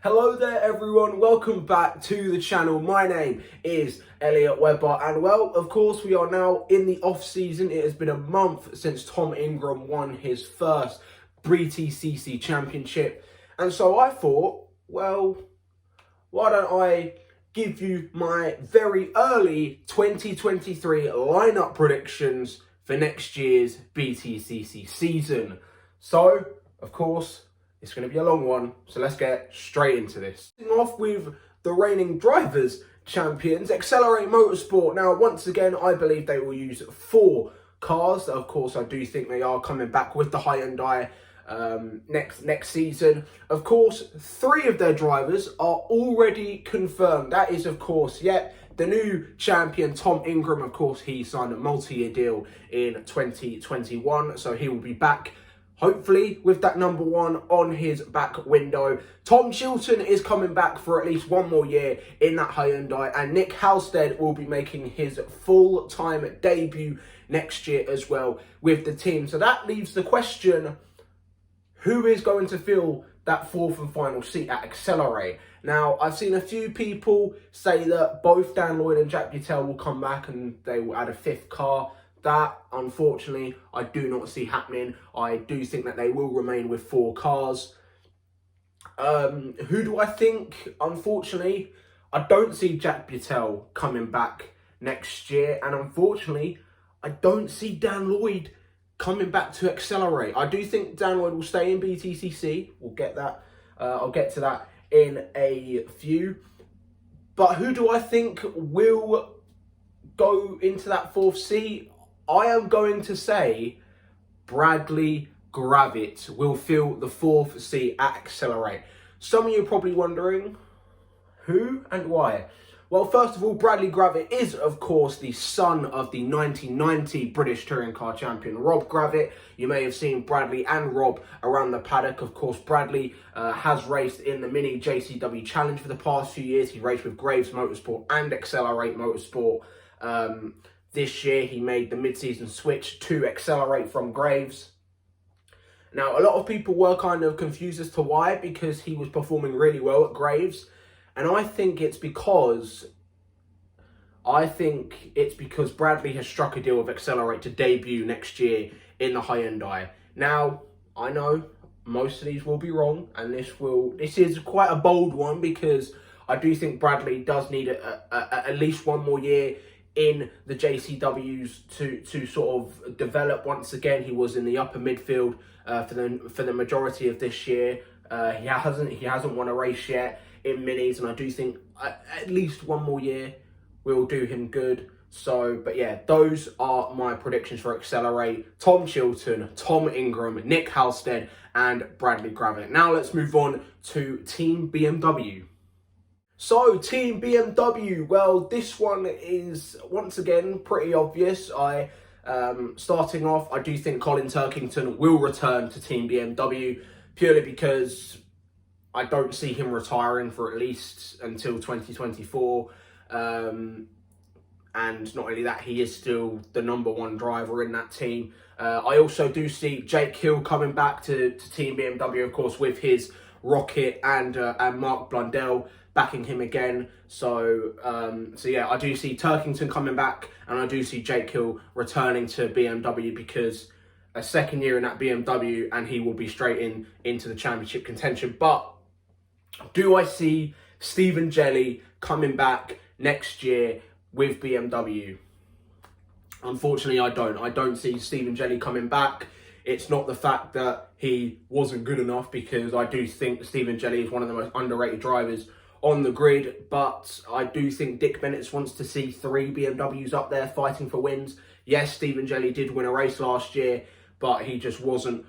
Hello there everyone, welcome back to the channel. My name is Elliot Webber and well, of course we are now in the off season. It has been a month since Tom Ingram won his first BTCC championship, and so I thought, well, why don't I give you my very early 2023 lineup predictions for next year's BTCC season. So, of course, it's going to be a long one, so let's get straight into this. Starting off with the reigning drivers' champions, Accelerate Motorsport. Now, once again, I believe they will use 4 cars. Of course, I do think they are coming back with the Hyundai next season. Of course, 3 of their drivers are already confirmed. That is, of course, the new champion, Tom Ingram. Of course, he signed a multi-year deal in 2021, so he will be back, hopefully, with that number 1 on his back window. Tom Chilton is coming back for at least 1 more year in that Hyundai, and Nick Halstead will be making his full-time debut next year as well with the team. So that leaves the question, who is going to fill that 4th and final seat at Accelerate? Now, I've seen a few people say that both Dan Lloyd and Jack Butel will come back and they will add a 5th car. That, unfortunately, I do not see happening. I do think that they will remain with 4 cars. Who do I think? Unfortunately, I don't see Jack Butel coming back next year. And unfortunately, I don't see Dan Lloyd coming back to Accelerate. I do think Dan Lloyd will stay in BTCC. We'll get that. I'll get to that in a few. But who do I think will go into that 4th seat? I am going to say Bradley Gravitt will fill the 4th seat at Accelerate. Some of you are probably wondering, who and why? Well, first of all, Bradley Gravitt is, of course, the son of the 1990 British Touring Car Champion, Rob Gravitt. You may have seen Bradley and Rob around the paddock. Of course, Bradley has raced in the Mini JCW Challenge for the past few years. He raced with Graves Motorsport and Accelerate Motorsport. This year, he made the mid-season switch to Accelerate from Graves. Now, a lot of people were kind of confused as to why, because he was performing really well at Graves. And I think it's because Bradley has struck a deal with Accelerate to debut next year in the Hyundai. Now, I know most of these will be wrong, and this is quite a bold one, because I do think Bradley does need at least 1 more year in the JCWs to sort of develop once again. He was in the upper midfield for the majority of this year. He hasn't won a race yet in minis, and I do think at least 1 more year will do him good. So, but yeah, those are my predictions for Accelerate: Tom Chilton, Tom Ingram, Nick Halstead, and Bradley Gravitt. Now let's move on to Team BMW. So, Team BMW, well, this one is, once again, pretty obvious. Starting off, I do think Colin Turkington will return to Team BMW, purely because I don't see him retiring for at least until 2024. And not only that, he is still the number 1 driver in that team. I also do see Jake Hill coming back to Team BMW, of course, with his Rocket and Mark Blundell backing him again. So yeah, I do see Turkington coming back, and I do see Jake Hill returning to BMW, because a 2nd year in that BMW and he will be straight into the championship contention. But do I see Stephen Jelley coming back next year with BMW? Unfortunately, I don't. I don't see Stephen Jelley coming back. It's not the fact that he wasn't good enough, because I do think Stephen Jelley is one of the most underrated drivers on the grid, but I do think Dick Bennett wants to see 3 BMWs up there fighting for wins. Yes, Stephen Jelley did win a race last year, but he just wasn't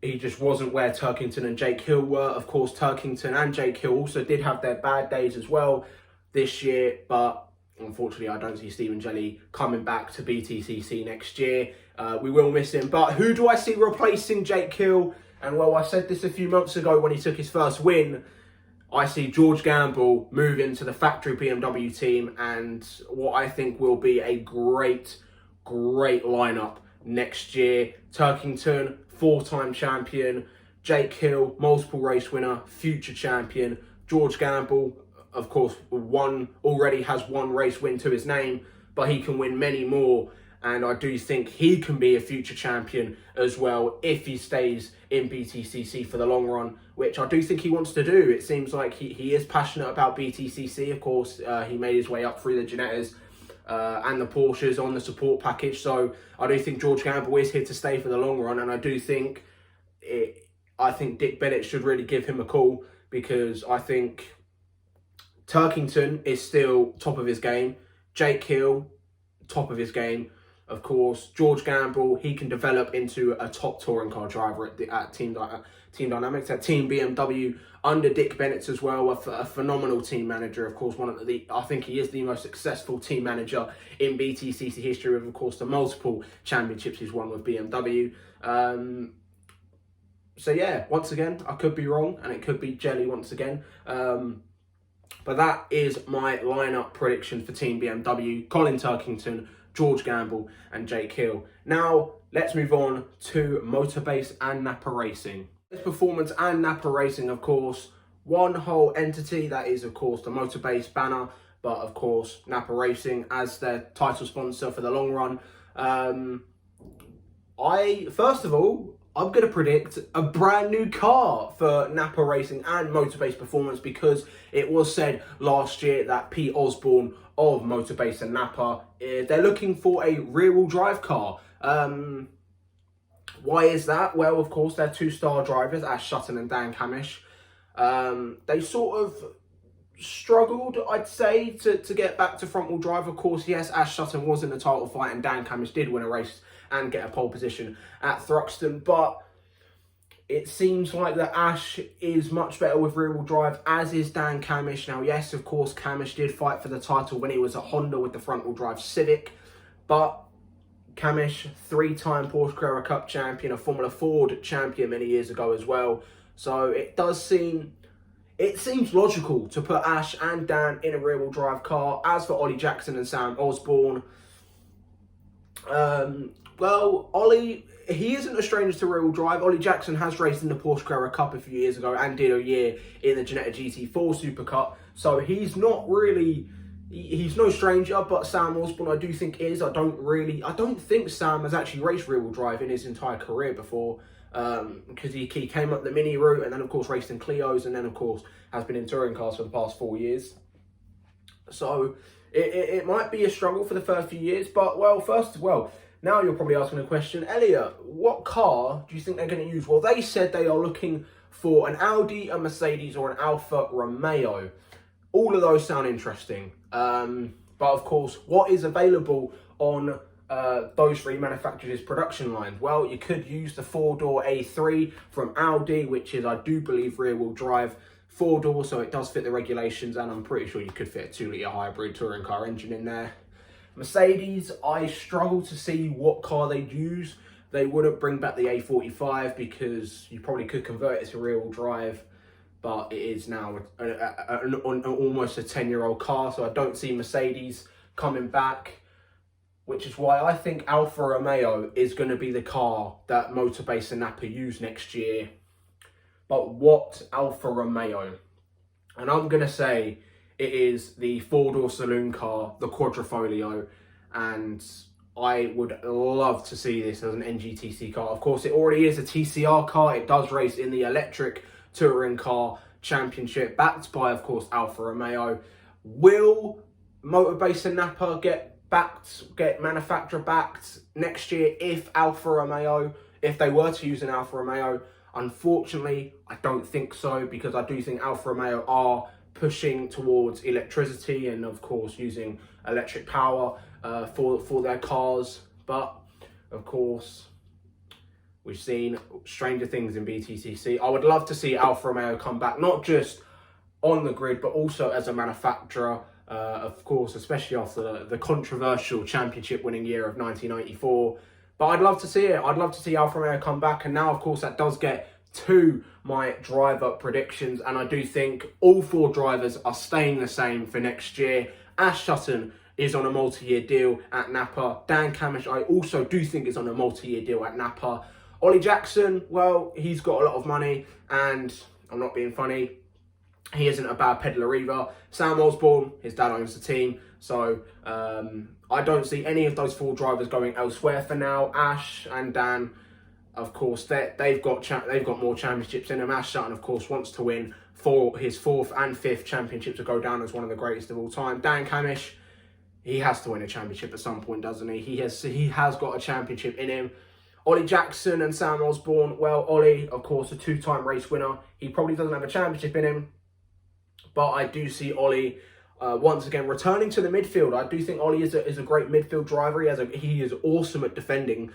where Turkington and Jake Hill were. Of course, Turkington and Jake Hill also did have their bad days as well this year, but unfortunately, I don't see Stephen Jelley coming back to BTCC next year. We will miss him. But who do I see replacing Jake Hill? And well, I said this a few months ago when he took his first win. I see George Gamble move into the factory BMW team, and what I think will be a great lineup next year. Turkington, 4-time champion. Jake Hill, multiple race winner, future champion. George Gamble, of course, already has one race win to his name, but he can win many more. And I do think he can be a future champion as well if he stays in BTCC for the long run, which I do think he wants to do. It seems like he is passionate about BTCC. Of course, he made his way up through the Ginettas and the Porsches on the support package. So I do think George Gamble is here to stay for the long run. And I do think Dick Bennett should really give him a call, because I think Turkington is still top of his game. Jake Hill, top of his game. Of course, George Gamble, he can develop into a top touring car driver at Team Dynamics, at Team BMW, under Dick Bennett as well, a phenomenal team manager. Of course, I think he is the most successful team manager in BTCC history, with, of course, the multiple championships he's won with BMW. So yeah, once again, I could be wrong, and it could be jelly once again. But that is my lineup prediction for Team BMW: Colin Turkington, George Gamble and Jake Hill. Now, let's move on to MOTORBASE and NAPA Racing. This Performance and NAPA Racing, of course, one whole entity. That is, of course, the MOTORBASE banner, but, of course, NAPA Racing as their title sponsor for the long run. First of all, I'm going to predict a brand new car for NAPA Racing and MOTORBASE Performance, because it was said last year that Pete Osborne of MOTORBASE and NAPA, they're looking for a rear-wheel drive car. Why is that? Well, of course, they're two-star drivers, Ash Sutton and Dan Camish. They sort of struggled, I'd say, to get back to front-wheel drive. Of course, yes, Ash Sutton was in the title fight, and Dan Camish did win a race and get a pole position at Thruxton, but it seems like that Ash is much better with rear-wheel drive, as is Dan Camish. Now, yes, of course, Camish did fight for the title when he was at Honda with the front-wheel drive Civic, but Camish, three-time Porsche Carrera Cup champion, a Formula Ford champion many years ago as well. So it seems logical to put Ash and Dan in a rear-wheel drive car. As for Ollie Jackson and Sam Osborne, well, Ollie, he isn't a stranger to rear-wheel drive. Ollie Jackson has raced in the Porsche Carrera Cup a few years ago and did a year in the Ginetta GT4 Super Cup. So he's no stranger, but Sam Osborne I do think is. I don't think Sam has actually raced rear-wheel drive in his entire career before, because he came up the mini route and then, of course, raced in Clios, and then, of course, has been in touring cars for the past 4 years. So it might be a struggle for the first few years, but, now you're probably asking a question, Elliot, what car do you think they're going to use? Well, they said they are looking for an Audi, a Mercedes, or an Alfa Romeo. All of those sound interesting. But of course, what is available on those three manufacturers' production lines? Well, you could use the four-door A3 from Audi, which is, I do believe, rear-wheel drive four-door, so it does fit the regulations, and I'm pretty sure you could fit a 2-litre hybrid touring car engine in there. Mercedes, I struggle to see what car they'd use. They wouldn't bring back the A45 because you probably could convert it to rear-wheel drive, but it is now almost a 10-year-old car, so I don't see Mercedes coming back, which is why I think Alfa Romeo is going to be the car that MOTORBASE and NAPA use next year. But what Alfa Romeo? And I'm going to say it is the four-door saloon car, the Quadrifoglio, and I would love to see this as an NGTC car. Of course, it already is a TCR car. It does race in the electric touring car championship, backed by, of course, Alfa Romeo. Will MOTORBASE and NAPA get manufacturer backed next year if they were to use an Alfa Romeo? Unfortunately, I don't think so, because I do think Alfa Romeo are pushing towards electricity and, of course, using electric power for their cars. But, of course, we've seen stranger things in BTCC. I would love to see Alfa Romeo come back, not just on the grid, but also as a manufacturer. Of course, especially after the controversial championship winning year of 1994. But I'd love to see it. I'd love to see Alfa Romeo come back. And now, of course, that does get to my driver predictions. And I do think all four drivers are staying the same for next year. Ash Sutton is on a multi-year deal at NAPA. Dan Camish, I also do think, is on a multi-year deal at NAPA. Ollie Jackson, well, he's got a lot of money, and I'm not being funny, he isn't a bad peddler either. Sam Osborne, his dad owns the team, so I don't see any of those 4 drivers going elsewhere for now. Ash and Dan, of course, they've got more championships in them. Ash Sutton, of course, wants to win for his 4th and 5th championship to go down as one of the greatest of all time. Dan Camish, he has to win a championship at some point, doesn't he? He has got a championship in him. Ollie Jackson and Sam Osborne, well, Ollie, of course, a 2-time race winner. He probably doesn't have a championship in him, but I do see Ollie once again returning to the midfield. I do think Ollie is a great midfield driver. He is awesome at defending,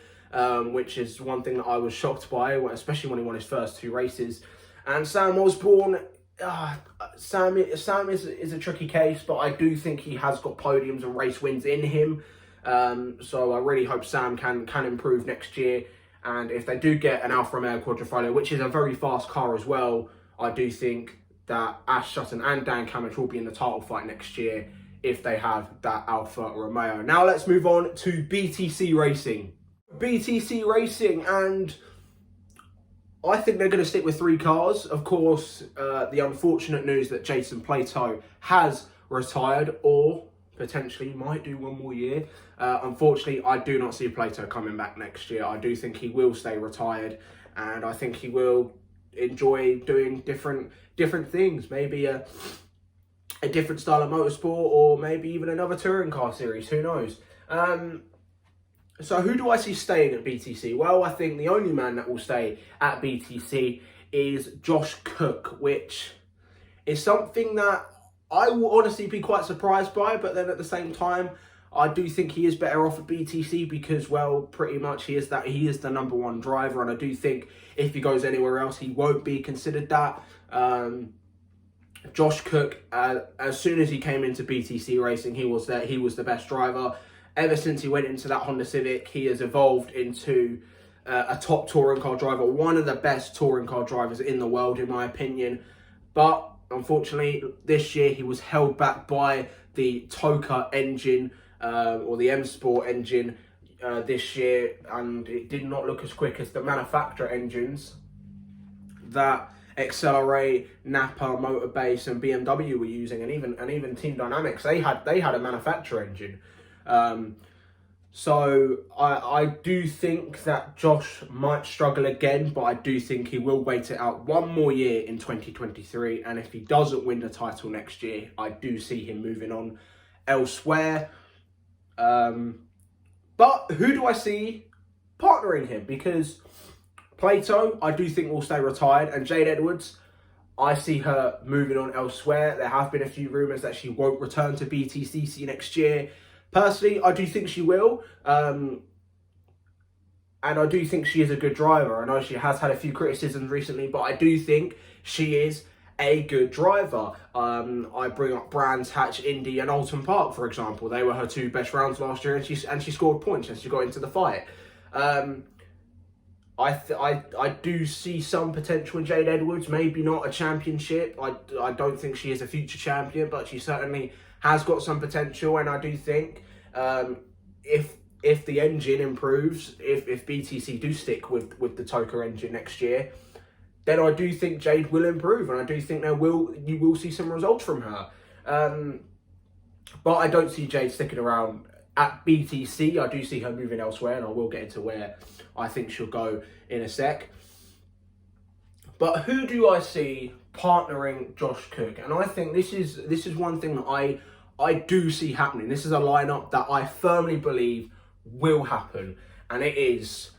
which is one thing that I was shocked by, especially when he won his first 2 races. And Sam Osborne, Sam is a tricky case, but I do think he has got podiums and race wins in him. So I really hope Sam can improve next year. And if they do get an Alfa Romeo Quadrifoglio, which is a very fast car as well, I do think that Ash Sutton and Dan Camish will be in the title fight next year if they have that Alfa Romeo. Now let's move on to BTC Racing. BTC Racing, and I think they're going to stick with 3 cars. Of course, the unfortunate news that Jason Plato has retired, or potentially might do 1 more year. Unfortunately, I do not see Plato coming back next year. I do think he will stay retired, and I think he will enjoy doing different things. Maybe a different style of motorsport, or maybe even another touring car series. Who knows? So who do I see staying at BTC? Well, I think the only man that will stay at BTC is Josh Cook, which is something that I will honestly be quite surprised by, but then at the same time, I do think he is better off at BTC because, well, pretty much he is the #1 driver, and I do think if he goes anywhere else, he won't be considered that. Josh Cook, as soon as he came into BTC Racing, he was the best driver. Ever since he went into that Honda Civic, he has evolved into a top touring car driver, one of the best touring car drivers in the world, in my opinion. But unfortunately, this year he was held back by the Toka engine, or the M Sport engine this year, and it did not look as quick as the manufacturer engines that CICELEY, NAPA, MOTORBASE, and BMW were using, and even Team Dynamics, they had a manufacturer engine. So I do think that Josh might struggle again, but I do think he will wait it out 1 more year in 2023, and if he doesn't win the title next year, I do see him moving on elsewhere. But who do I see partnering him? Because Plato, I do think will stay retired, and Jade Edwards, I see her moving on elsewhere. There have been a few rumours that she won't return to BTCC next year. Personally, I do think she will, and I do think she is a good driver. I know she has had a few criticisms recently, but I do think she is a good driver. I bring up Brands Hatch, Indy, and Alton Park, for example. They were her 2 best rounds last year, and she scored points and she got into the fight. I do see some potential in Jade Edwards. Maybe not a championship. I don't think she is a future champion, but she certainly has got some potential, and I do think if the engine improves, if BTC do stick with the Toka engine next year, then I do think Jade will improve, and I do think you will see some results from her. But I don't see Jade sticking around at BTC. I do see her moving elsewhere, and I will get into where I think she'll go in a sec. But who do I see partnering Josh Cook? And I think this is one thing that I do see happening. This is a lineup that I firmly believe will happen, and it is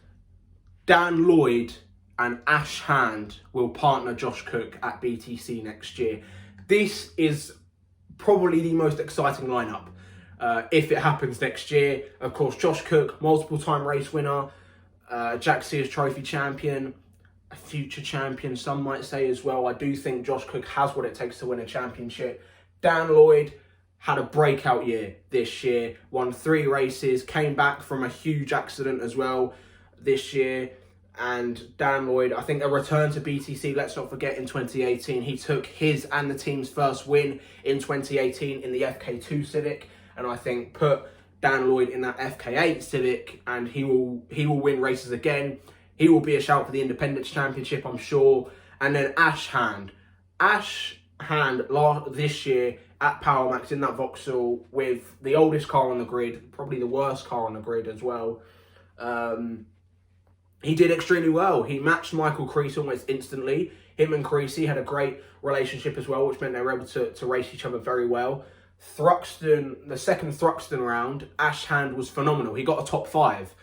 Dan Lloyd and Ash Hand will partner Josh Cook at BTC next year. This is probably the most exciting lineup if it happens next year. Of course, Josh Cook, multiple-time race winner, Jack Sears Trophy champion, a future champion, some might say as well. I do think Josh Cook has what it takes to win a championship. Dan Lloyd had a breakout year this year, won 3 races, came back from a huge accident as well this year. And Dan Lloyd, I think a return to BTC, let's not forget, in 2018, he took his and the team's first win in 2018 in the FK2 Civic. And I think put Dan Lloyd in that FK8 Civic and he will win races again. he will be a shout for the Independence Championship, I'm sure. And then Ash Hand this year at Power Max in that Vauxhall with the oldest car on the grid, probably the worst car on the grid as well. He did extremely well. He matched Michael Creasy almost instantly. Him and Creasy had a great relationship as well, which meant they were able to race each other very well. Thruxton, the second Thruxton round, Ash Hand was phenomenal. He got a top 5,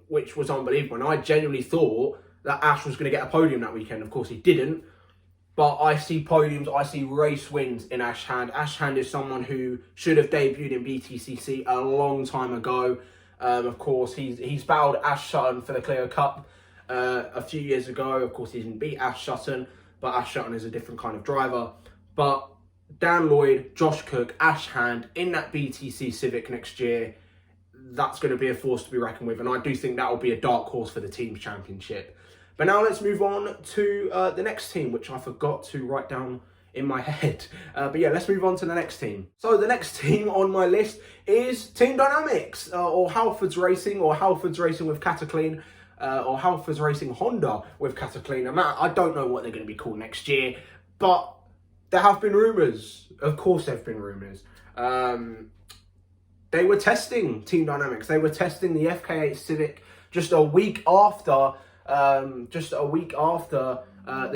which was unbelievable. And I genuinely thought that Ash was going to get a podium that weekend. Of course, he didn't. But I see podiums, I see race wins in Ash Hand. Ash Hand is someone who should have debuted in BTCC a long time ago. Of course, he's battled Ash Sutton for the Clio Cup a few years ago. Of course, he didn't beat Ash Sutton, but Ash Sutton is a different kind of driver. But Dan Lloyd, Josh Cook, Ash Hand in that BTC Civic next year, that's going to be a force to be reckoned with. And I do think that will be a dark horse for the Teams Championship. But now let's move on to the next team, which I forgot to write down in my head. But yeah, let's move on to the next team. So the next team on my list is Team Dynamics, or Halfords Racing, or Halfords Racing with Cataclean, or Halfords Racing Honda with Cataclean. And I don't know what they're going to be called next year, but there have been rumours. Of course there have been rumours. They were testing Team Dynamics. They were testing the FK8 Civic just a week after the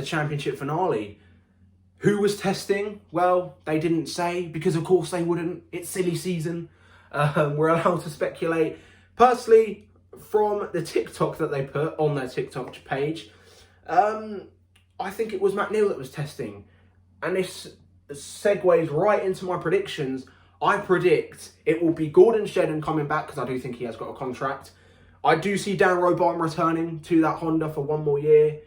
championship finale. Who was testing? Well, they didn't say, because of course they wouldn't. It's silly season. We're allowed to speculate. Personally, from the TikTok that they put on their TikTok page, I think it was Matt Neal that was testing. And this segues right into my predictions. I predict it will be Gordon Shedden coming back, because I do think he has got a contract. I do see Dan Rowbottom returning to that Honda for one more year.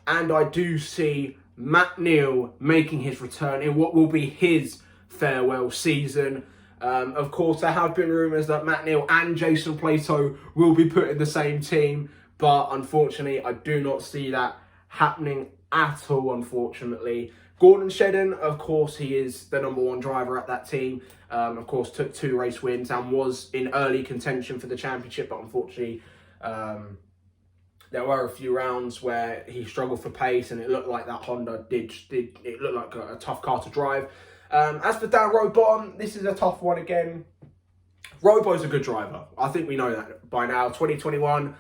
And I do see Matt Neal making his return in what will be his farewell season. Of course, there have been rumours that Matt Neal and Jason Plato will be put in the same team. But unfortunately, I do not see that happening at all, unfortunately. Gordon Shedden, of course, he is the #1 driver at that team. Of course, took 2 race wins and was in early contention for the championship. But unfortunately, there were a few rounds where he struggled for pace, and it looked like that Honda it looked like a tough car to drive. As for Dan Rowbottom, this is a tough one again. Robo's a good driver. I think we know that by now. 2021,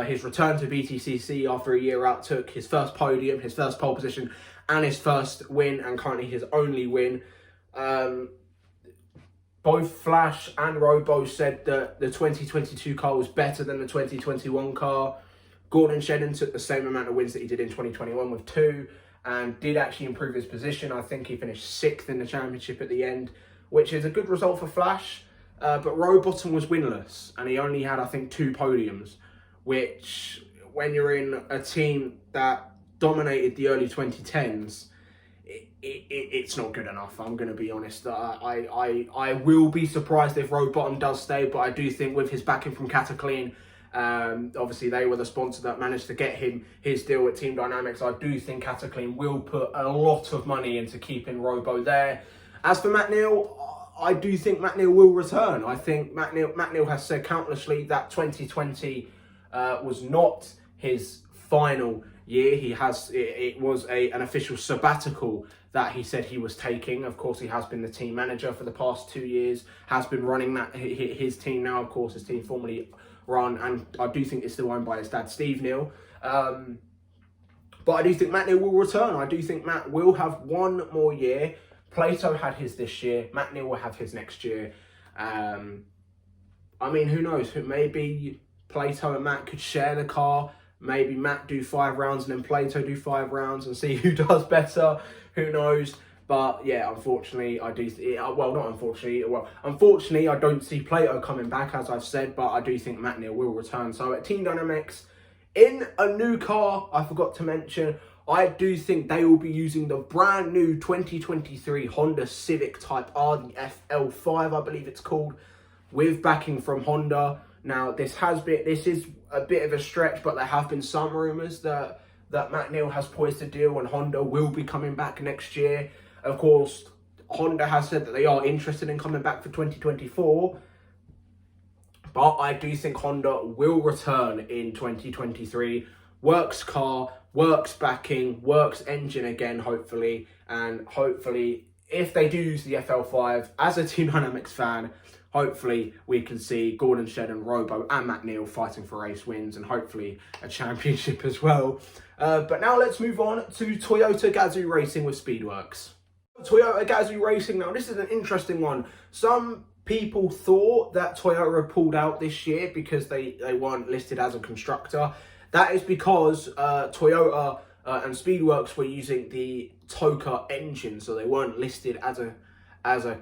his return to BTCC after a year out took his first podium, his first pole position, and his first win, and currently his only win. Both Flash and Robo said that the 2022 car was better than the 2021 car. Gordon Shedden took the same amount of wins that he did in 2021 with 2, and did actually improve his position. I think he finished 6th in the championship at the end, which is a good result for Flash. But Rowbottom was winless, and he only had, I think, 2 podiums, which, when you're in a team that dominated the early 2010s, it's not good enough. I'm going to be honest. I will be surprised if Rowbottom does stay, but I do think with his backing from Cataclean, obviously they were the sponsor that managed to get him his deal at Team Dynamics. I do think Cataclean will put a lot of money into keeping Robo there. As for Matt Neal, I do think Matt Neal will return. I think Matt Neal has said countlessly that 2020 was not his final year. It was an official sabbatical that he said he was taking. Of course, he has been the team manager for the past 2 years, has been running his team now. Of course, his team formerly run, and I do think it's still owned by his dad, Steve Neal. But I do think Matt Neal will return. I do think Matt will have one more year. Plato had his this year. Matt Neal will have his next year. I mean, who knows? Maybe Plato and Matt could share the car. Maybe Matt do 5 rounds and then Plato do 5 rounds and see who does better. Who knows? But yeah, unfortunately, unfortunately, I don't see Plato coming back, as I've said, but I do think Matt Neal will return. So at Team Dynamics, in a new car, I forgot to mention, I do think they will be using the brand new 2023 Honda Civic Type R, the FL5, I believe it's called, with backing from Honda. Now, this is a bit of a stretch, but there have been some rumours that Matt Neal has poised a deal and Honda will be coming back next year. Of course, Honda has said that they are interested in coming back for 2024. But I do think Honda will return in 2023. Works car, works backing, works engine again, hopefully. And hopefully, if they do use the FL5, as a Team Dynamics fan, hopefully we can see Gordon Shedden, Robo and Matt Neal fighting for race wins and hopefully a championship as well. But now let's move on to Toyota GAZOO Racing with Speedworks. Toyota GAZOO Racing, now this is an interesting one. Some people thought that Toyota had pulled out this year because they weren't listed as a constructor. That is because Toyota and Speedworks were using the Toka engine, so they weren't listed as a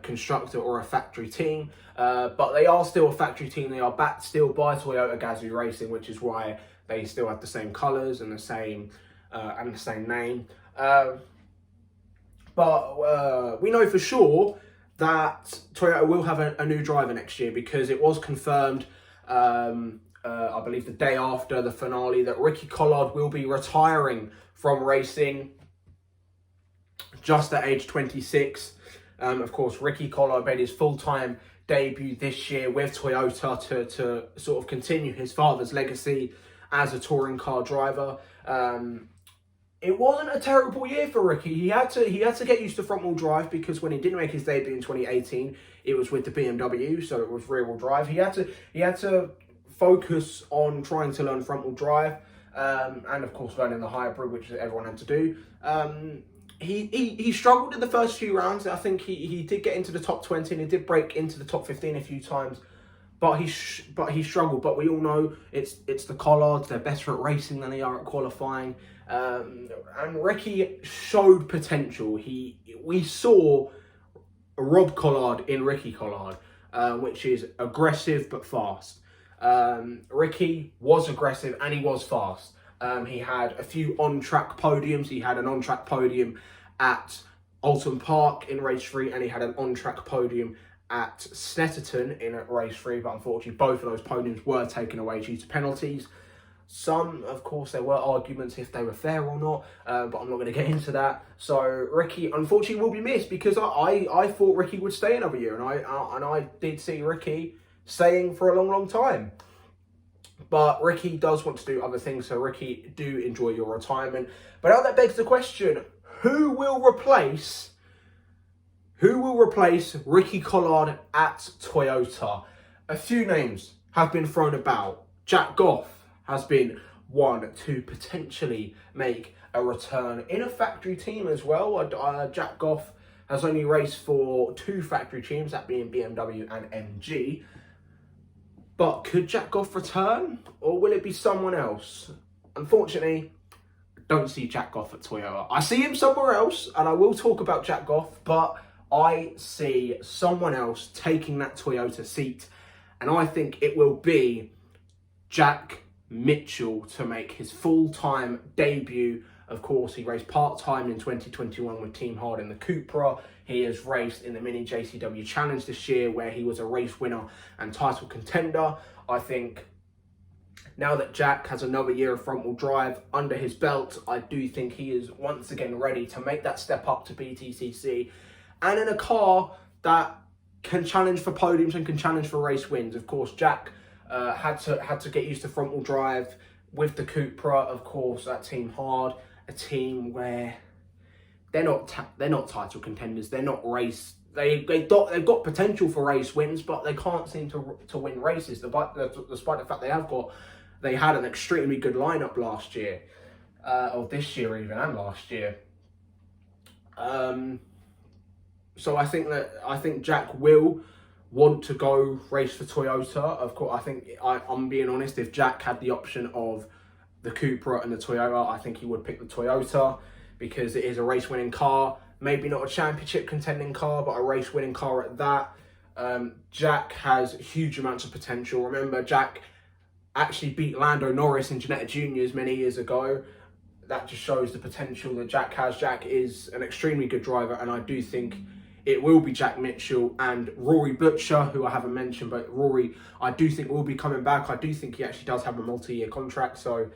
constructor or a factory team. But they are still a factory team. They are backed still by Toyota GAZOO Racing, which is why they still have the same colours and the same name. But we know for sure that Toyota will have a new driver next year, because it was confirmed, I believe the day after the finale, that Ricky Collard will be retiring from racing just at age 26. Of course, Ricky Collard made his full-time debut this year with Toyota to sort of continue his father's legacy as a touring car driver. It wasn't a terrible year for Ricky. He had to get used to front-wheel drive, because when he didn't make his debut in 2018, it was with the BMW, so it was rear-wheel drive. He had to focus on trying to learn front-wheel drive, and of course learning the hybrid, which everyone had to do. He struggled in the first few rounds. I think he did get into the top 20 and he did break into the top 15 a few times, but he struggled. But we all know it's the Collards. They're better at racing than they are at qualifying. And Ricky showed potential. We saw Rob Collard in Ricky Collard, which is aggressive but fast. Ricky was aggressive and he was fast. He had a few on-track podiums. He had an on-track podium at Alton Park in race 3, and he had an on-track podium at Snetterton in race 3, but unfortunately both of those podiums were taken away due to penalties. Some, of course, there were arguments if they were fair or not, but I'm not going to get into that. So Ricky, unfortunately, will be missed, because I thought Ricky would stay another year, and I did see Ricky staying for a long, long time. But Ricky does want to do other things, so Ricky, do enjoy your retirement. But now that begs the question, who will replace Ricky Collard at Toyota? A few names have been thrown about. Jack Goff has been one to potentially make a return in a factory team as well. Jack Goff has only raced for 2 factory teams, that being BMW and MG. But could Jack Goff return, or will it be someone else? Unfortunately, I don't see Jack Goff at Toyota. I see him somewhere else, and I will talk about Jack Goff, but I see someone else taking that Toyota seat, and I think it will be Jack Mitchell to make his full-time debut. Of course, he raced part-time in 2021 with Team Hard in the Cupra. He has raced in the Mini JCW Challenge this year, where he was a race winner and title contender. I think now that Jack has another year of front-wheel drive under his belt, I do think he is once again ready to make that step up to BTCC, and in a car that can challenge for podiums and can challenge for race wins. Of course, Jack had to get used to front-wheel drive with the Cupra, of course, at Team Hard, a team where they're not title contenders. They're not race. They've got potential for race wins, but they can't seem to win races. Despite the fact they had an extremely good lineup last year, or this year even, and last year. So I think Jack will want to go race for Toyota. Of course, I'm being honest, if Jack had the option of the Cupra and the Toyota, I think he would pick the Toyota, because it is a race-winning car. Maybe not a championship contending car, but a race-winning car at that. Jack has huge amounts of potential. Remember, Jack actually beat Lando Norris in Ginetta Juniors many years ago. That just shows the potential that Jack has. Jack is an extremely good driver, and I do think it will be Jack Mitchell and Rory Butcher, who I haven't mentioned, but Rory, I do think, will be coming back. I do think he actually does have a multi-year contract. So,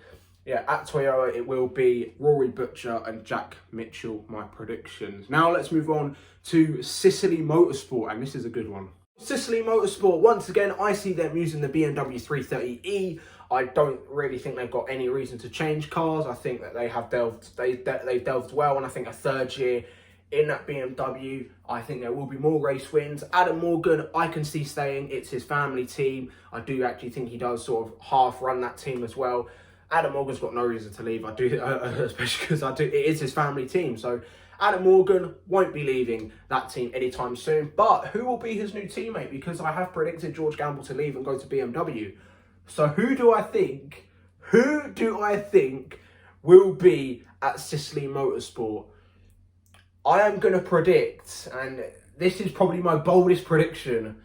yeah, at Toyota, it will be Rory Butcher and Jack Mitchell, my predictions. Now, let's move on to CICELEY Motorsport, and this is a good one. CICELEY Motorsport, once again, I see them using the BMW 330e. I don't really think they've got any reason to change cars. I think that they've delved well, and I think a third year in that BMW, I think there will be more race wins. Adam Morgan, I can see staying. It's his family team. I do actually think he does sort of half run that team as well. Adam Morgan's got no reason to leave. I do, especially because it is his family team. So Adam Morgan won't be leaving that team anytime soon. But who will be his new teammate? Because I have predicted George Gamble to leave and go to BMW. So who do I think will be at CICELEY Motorsport? I am going to predict, and this is probably my boldest prediction,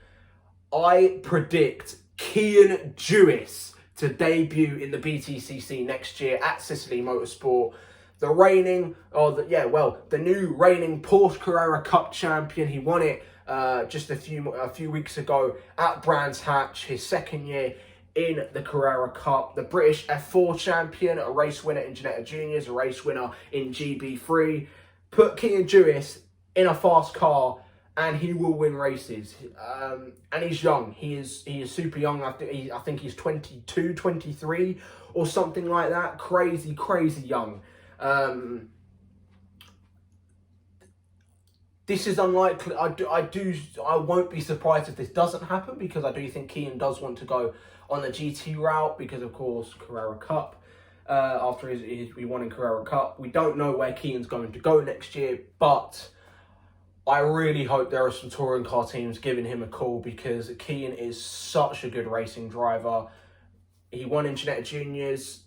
I predict Kian Jewis to debut in the BTCC next year at CICELEY Motorsport. The new reigning Porsche Carrera Cup champion. He won it just a few weeks ago at Brands Hatch, his second year in the Carrera Cup. The British F4 champion, a race winner in Ginetta Juniors, a race winner in GB3. Put Kian Jewis in a fast car and he will win races. And he's young. He is super young. I think he's 22, 23 or something like that. Crazy young. This is unlikely. I won't be surprised if this doesn't happen, because I do think Kian does want to go on the GT route, because of course Carrera Cup. After he won in Carrera Cup, we don't know where Kian's going to go next year, but I really hope there are some touring car teams giving him a call, because Kian is such a good racing driver. He won in Ginetta Juniors,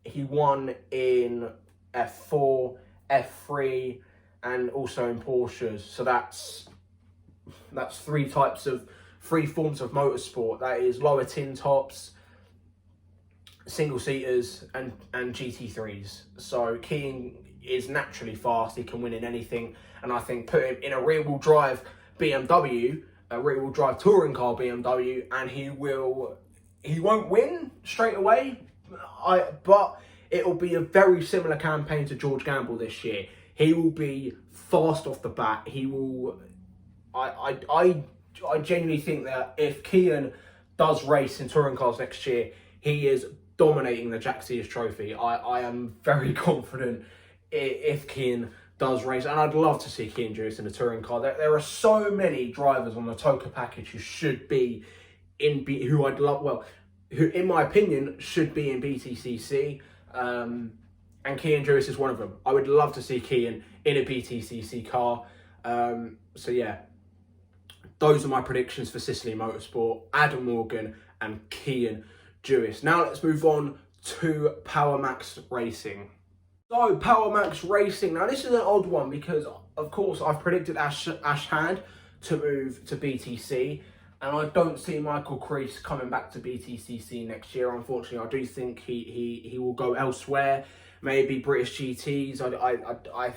he won in F4, F3, and also in Porsches. So that's three forms of motorsport. That is lower tin tops, single seaters, and GT3s. So Kian is naturally fast. He can win in anything, and I think put him in a rear-wheel drive BMW, a rear-wheel drive touring car BMW, and he won't win straight away. But it'll be a very similar campaign to George Gamble this year. He will be fast off the bat. He will. I genuinely think that if Kian does race in touring cars next year, he is dominating the Jack Sears Trophy. I am very confident if Kian does race, and I'd love to see Kian Jewis in a touring car. There are so many drivers on the TOCA package who should be in who in my opinion should be in BTCC, and Kian Jewis is one of them. I would love to see Kian in a BTCC car. So yeah, those are my predictions for CICELEY Motorsport: Adam Morgan and Kian Jewis. Now let's move on to Power Max Racing. So Power Max Racing. Now this is an odd one, because of course I've predicted Ash Hand to move to BTC, and I don't see Michael Crease coming back to BTCC next year. Unfortunately, I do think he will go elsewhere. Maybe British GTs. I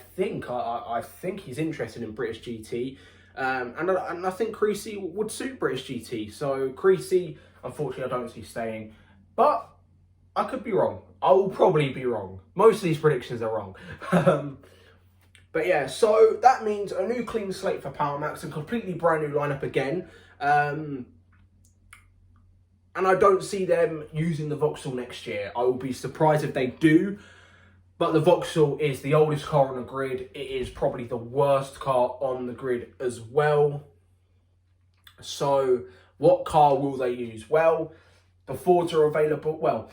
think he's interested in British GT, and I think Creasy would suit British GT. So Creasy, unfortunately, I don't see staying, but I could be wrong. I will probably be wrong. Most of these predictions are wrong. But yeah, so that means a new clean slate for Power Max, and completely brand new lineup again. And I don't see them using the Vauxhall next year. I will be surprised if they do. But the Vauxhall is the oldest car on the grid. It is probably the worst car on the grid as well. So what car will they use? Well, the Fords are available. Well,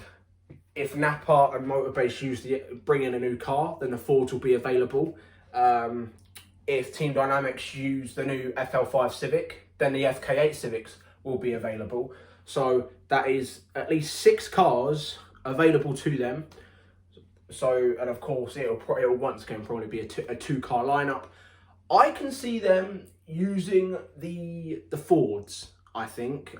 if NAPA and MOTORBASE bring in a new car, then the Fords will be available. If Team Dynamics use the new FL5 Civic, then the FK8 Civics will be available. So that is at least 6 cars available to them. So, and of course, it'll once again probably be a 2-car lineup. I can see them using the Fords. I think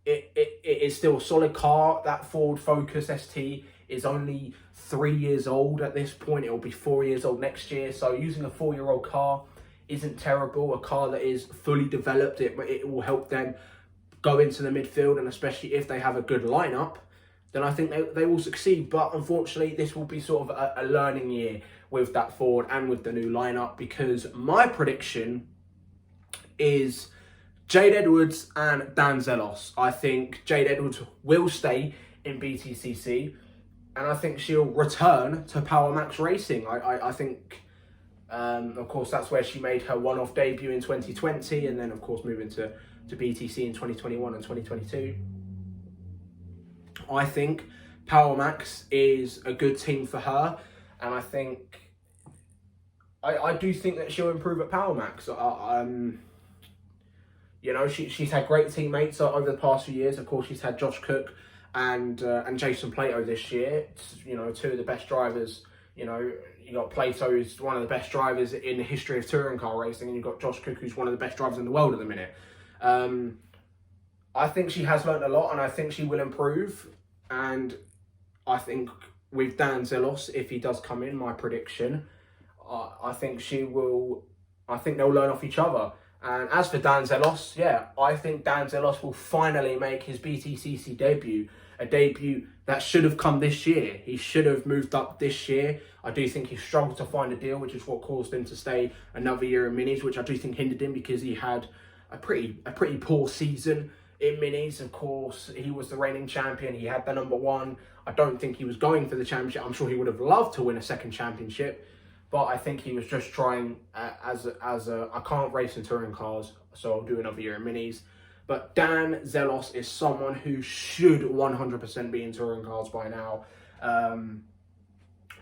it is still a solid car. That Ford Focus ST is only 3 years old at this point. It will be 4 years old next year. So using a 4-year-old car isn't terrible. A car that is fully developed, it will help them go into the midfield, and especially if they have a good lineup, then I think they will succeed. But unfortunately, this will be sort of a learning year with that Ford and with the new lineup, because my prediction is Jade Edwards and Dan Zelos. I think Jade Edwards will stay in BTCC, and I think she'll return to Power Max Racing. I think, of course, that's where she made her one-off debut in 2020, and then, of course, moving to BTC in 2021 and 2022. I think Power Max is a good team for her, and I do think that she'll improve at Power Max. You know, she's had great teammates over the past few years. Of course, she's had Josh Cook and Jason Plato this year. It's, you know, two of the best drivers. You know, you got Plato, who's one of the best drivers in the history of touring car racing, and you've got Josh Cook, who's one of the best drivers in the world at the minute. I think she has learned a lot, and I think she will improve. And I think with Dan Zelos, if he does come in, my prediction, I think she will. I think they'll learn off each other. And as for Dan Zelos, yeah, I think Dan Zelos will finally make his BTCC debut, a debut that should have come this year. He should have moved up this year. I do think he struggled to find a deal, which is what caused him to stay another year in Minis, which I do think hindered him because he had a pretty poor season in Minis. Of course, he was the reigning champion. He had the #1. I don't think he was going for the championship. I'm sure he would have loved to win a second championship. But I think he was just trying I can't race in touring cars, so I'll do another year in Minis. But Dan Zelos is someone who should 100% be in touring cars by now. And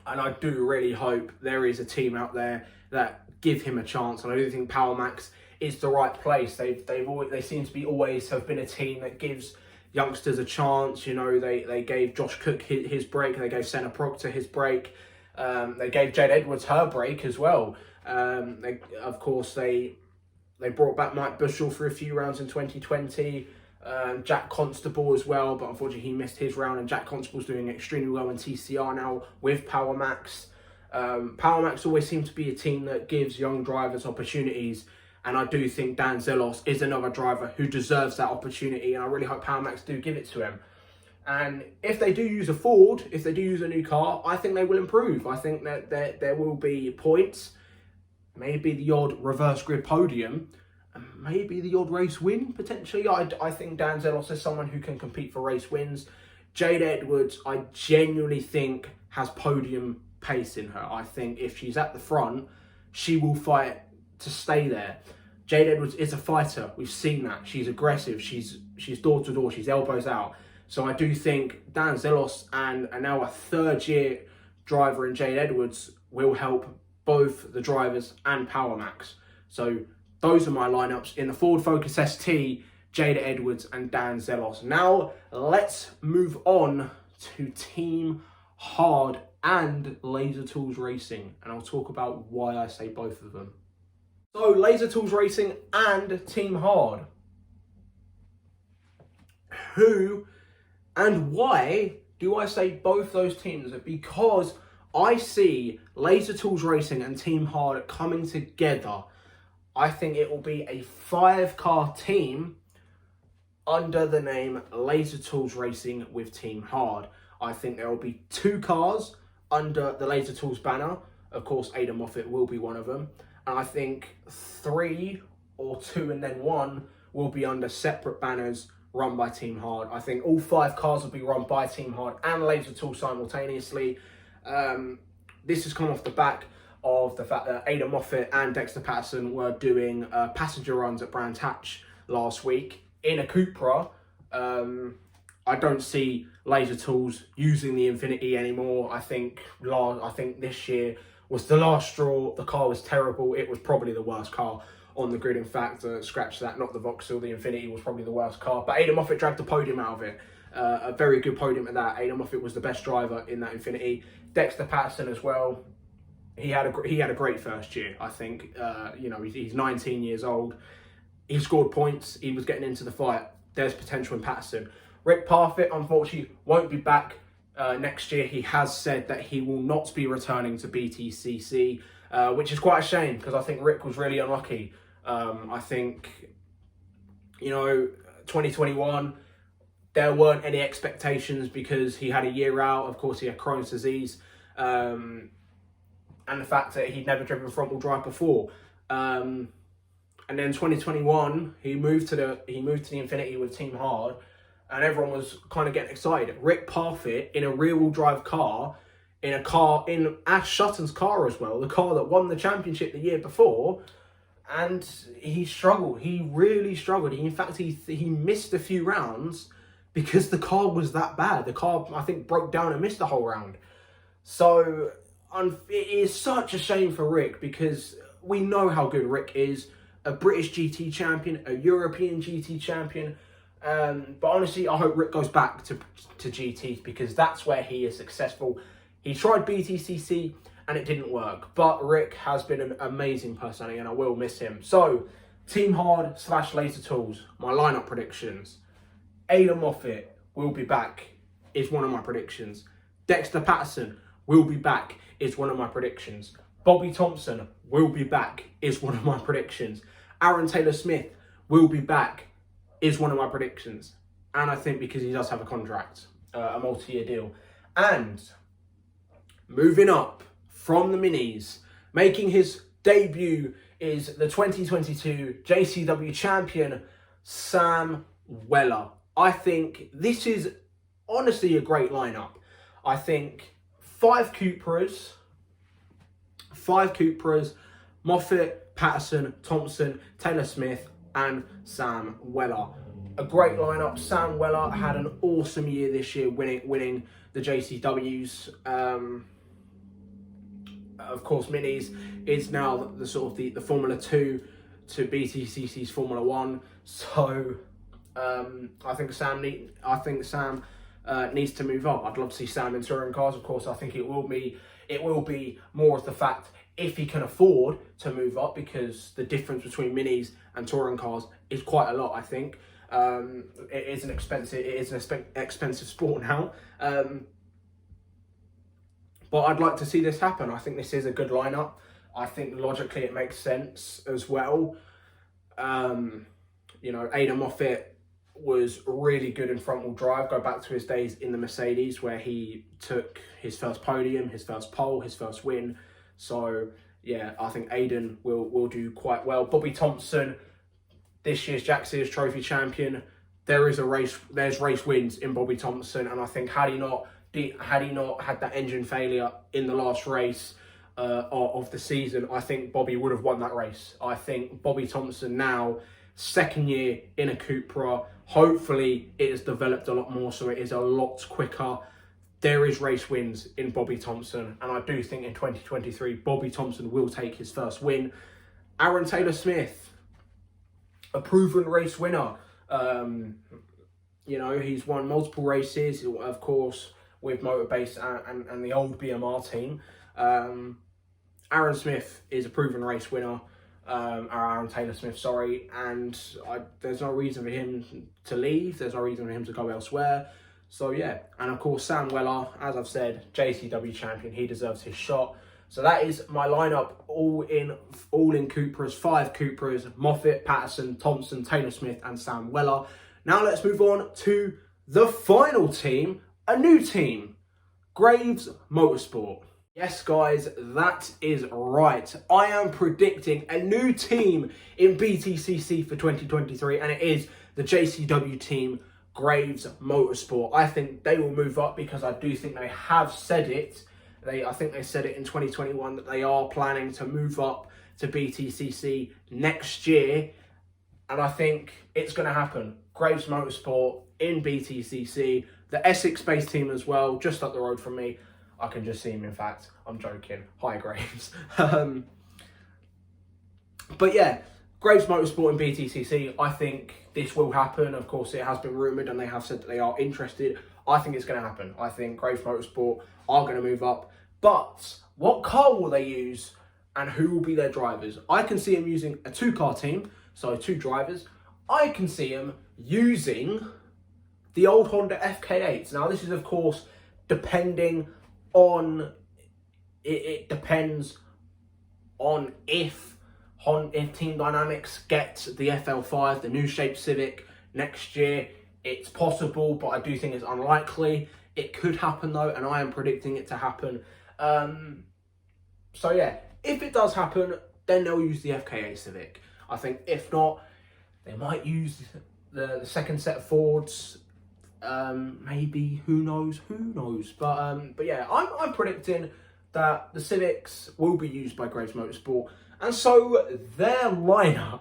I do really hope there is a team out there that give him a chance. And I do think Power Max is the right place. They seem to be always have been a team that gives youngsters a chance. You know, they gave Josh Cook his break. They gave Senna Proctor his break. They gave Jade Edwards her break as well. Of course, they brought back Mike Bushell for a few rounds in 2020. Jack Constable as well, but unfortunately he missed his round, and Jack Constable's doing extremely well in TCR now with Power Max. Power Max always seems to be a team that gives young drivers opportunities, and I do think Dan Zelos is another driver who deserves that opportunity, and I really hope Power Max do give it to him. And if they do use a Ford, if they do use a new car, I think they will improve. I think that there will be points, maybe the odd reverse grid podium, and maybe the odd race win, potentially. I think Dan Zelos is someone who can compete for race wins. Jade Edwards, I genuinely think, has podium pace in her. I think if she's at the front, she will fight to stay there. Jade Edwards is a fighter. We've seen that. She's aggressive. She's door to door. She's elbows out. So I do think Dan Zelos and now a third-year driver in Jade Edwards will help both the drivers and Power Max. So those are my lineups in the Ford Focus ST, Jade Edwards and Dan Zelos. Now let's move on to Team Hard and Laser Tools Racing, and I'll talk about why I say both of them. So Laser Tools Racing and Team Hard. Who and why do I say both those teams? Because I see Laser Tools Racing and Team Hard coming together. I think it will be a 5-car team under the name Laser Tools Racing with Team Hard. I think there will be 2 cars under the Laser Tools banner. Of course, Ada Moffat will be one of them. And I think 3 or 2 and then 1 will be under separate banners run by Team Hard. I think all 5 cars will be run by Team Hard and Laser Tools simultaneously. This has come off the back of the fact that Ada Moffat and Dexter Patterson were doing passenger runs at Brands Hatch last week in a Cupra. I don't see Laser Tools using the Infinity anymore. I think this year was the last straw. The car was terrible. It was probably the worst car on the grid. In fact, scratch that, not the Vauxhall, the Infinity was probably the worst car. But Ada Moffat dragged the podium out of it. A very good podium at that. Ada Moffat was the best driver in that Infinity. Dexter Patterson as well. He had a great first year, I think. He's 19 years old. He scored points. He was getting into the fight. There's potential in Patterson. Rick Parfitt, unfortunately, won't be back next year. He has said that he will not be returning to BTCC, which is quite a shame because I think Rick was really unlucky. I think, 2021, there weren't any expectations because he had a year out. Of course, he had Crohn's disease. And the fact that he'd never driven front-wheel drive before. And And then 2021, he moved to the Infinity with Team Hard, and everyone was kind of getting excited. Rick Parfitt in a rear-wheel drive car, in Ash Sutton's car as well, the car that won the championship the year before, and he struggled. He really struggled. In fact, he missed a few rounds because the car was that bad. The car, I think, broke down and missed the whole round. So it is such a shame for Rick, because we know how good Rick is. A British GT champion, a European GT champion. But honestly, I hope Rick goes back to GTs, because that's where he is successful. He tried BTCC and it didn't work. But Rick has been an amazing personality and I will miss him. So, Team Hard / Laser Tools, my lineup predictions. Aidan Moffat will be back, is one of my predictions. Dexter Patterson will be back, is one of my predictions. Bobby Thompson will be back, is one of my predictions. Aaron Taylor-Smith will be back, is one of my predictions. And I think because he does have a contract, a multi-year deal. And moving up from the minis, making his debut is the 2022 JCW champion, Sam Weller. I think this is honestly a great lineup. I think 5 Cupras, Moffat, Patterson, Thompson, Taylor-Smith, and Sam Weller. A great lineup. Sam Weller had an awesome year this year, winning the JCWs. Of course, minis is now the sort of the Formula 2 to BTCC's Formula 1. So I think Sam needs to move up. I'd love to see Sam in touring cars. Of course, I think it will be more of the fact if he can afford to move up, because the difference between minis and touring cars is quite a lot. I think it is an expensive sport now. But I'd like to see this happen. I think this is a good lineup. I think logically it makes sense as well. Aidan Moffat was really good in front-wheel drive. Go back to his days in the Mercedes where he took his first podium, his first pole, his first win. So, yeah, I think Aidan will do quite well. Bobby Thompson, this year's Jack Sears Trophy champion. There's race wins in Bobby Thompson, and I think had he not had that engine failure in the last race of the season, I think Bobby would have won that race. I think Bobby Thompson now, second year in a Cupra, hopefully it has developed a lot more, so it is a lot quicker. There is race wins in Bobby Thompson, and I do think in 2023, Bobby Thompson will take his first win. Aaron Taylor-Smith, a proven race winner. He's won multiple races, of course, with MOTORBASE and the old BMR team. Aaron Smith is a proven race winner. Aaron Taylor-Smith, sorry. And there's no reason for him to leave. There's no reason for him to go elsewhere. So, yeah. And, of course, Sam Weller, as I've said, JCW champion. He deserves his shot. So that is my lineup, all in Cupras, 5 Cupras, Moffat, Patterson, Thompson, Taylor-Smith, and Sam Weller. Now let's move on to the final team, a new team, Graves Motorsport. Yes, guys, that is right. I am predicting a new team in BTCC for 2023, and it is the JCW team, Graves Motorsport. I think they will move up because I do think they have said it. I think they said it in 2021 that they are planning to move up to BTCC next year. And I think it's going to happen. Graves Motorsport in BTCC. The Essex-based team as well, just up the road from me. I can just see him, in fact. I'm joking. Hi, Graves. But yeah, Graves Motorsport in BTCC. I think this will happen. Of course, it has been rumoured and they have said that they are interested. I think it's going to happen. I think Graves Motorsport are going to move up. But what car will they use and who will be their drivers? I can see them using a 2-car team, so 2 drivers. I can see them using the old Honda FK8s. Now, this is, of course, depending on... It depends on if Team Dynamics gets the FL5, the new shape Civic, next year. It's possible, but I do think it's unlikely. It could happen, though, and I am predicting it to happen. So, yeah, if it does happen, then they'll use the FK8 Civic. I think if not, they might use the second set of Fords. Maybe, who knows? But yeah, I'm predicting that the Civics will be used by Graves Motorsport, and so their lineup,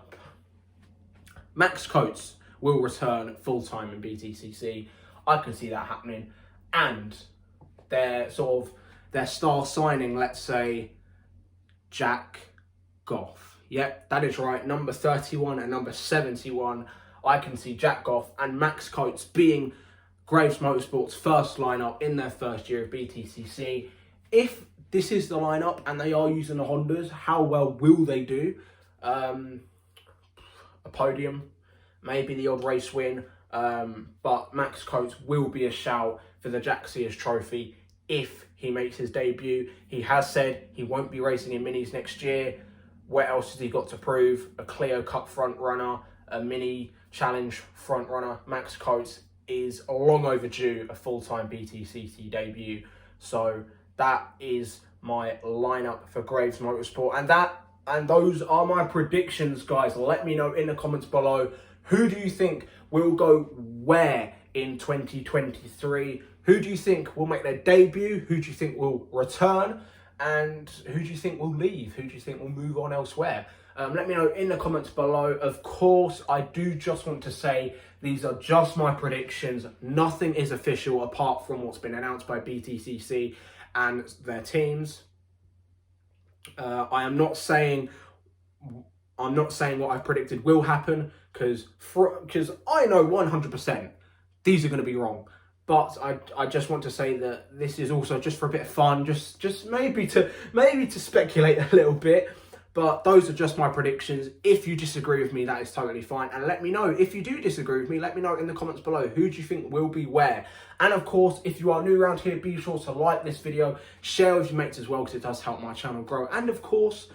Max Coates will return full time in BTCC. I can see that happening, and their star signing, let's say, Jack Goff. Yep, that is right. Number 31 and number 71. I can see Jack Goff and Max Coates being Graves Motorsport's first lineup in their first year of BTCC. If this is the lineup and they are using the Hondas, how well will they do? A podium, maybe the odd race win, but Max Coates will be a shout for the Jack Sears Trophy if he makes his debut. He has said he won't be racing in minis next year. What else has he got to prove? A Clio Cup front runner, a mini challenge front runner. Max Coates is long overdue a full-time BTCC debut. So that is my lineup for Graves Motorsport, and those are my predictions, guys. Let me know in the comments below, who do you think will go where in 2023? Who do you think will make their debut? Who do you think will return? And who do you think will leave? Who do you think will move on elsewhere? Let me know in the comments below. Of course, I do just want to say these are just my predictions. Nothing is official apart from what's been announced by BTCC and their teams. I'm not saying what I've predicted will happen, because I know 100% these are going to be wrong. But I just want to say that this is also just for a bit of fun, just maybe to speculate a little bit. But those are just my predictions. If you disagree with me, that is totally fine. And let me know if you do disagree with me. Let me know in the comments below. Who do you think will be where? And of course, if you are new around here, be sure to like this video, share with your mates as well, because it does help my channel grow. And of course,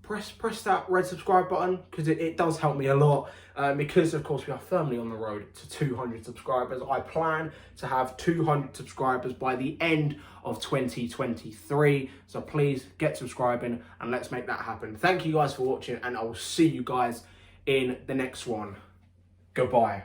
press that red subscribe button, because it does help me a lot. Because of course we are firmly on the road to 200 subscribers. I plan to have 200 subscribers by the end of 2023. So please get subscribing and let's make that happen. Thank you guys for watching, and I will see you guys in the next one. Goodbye.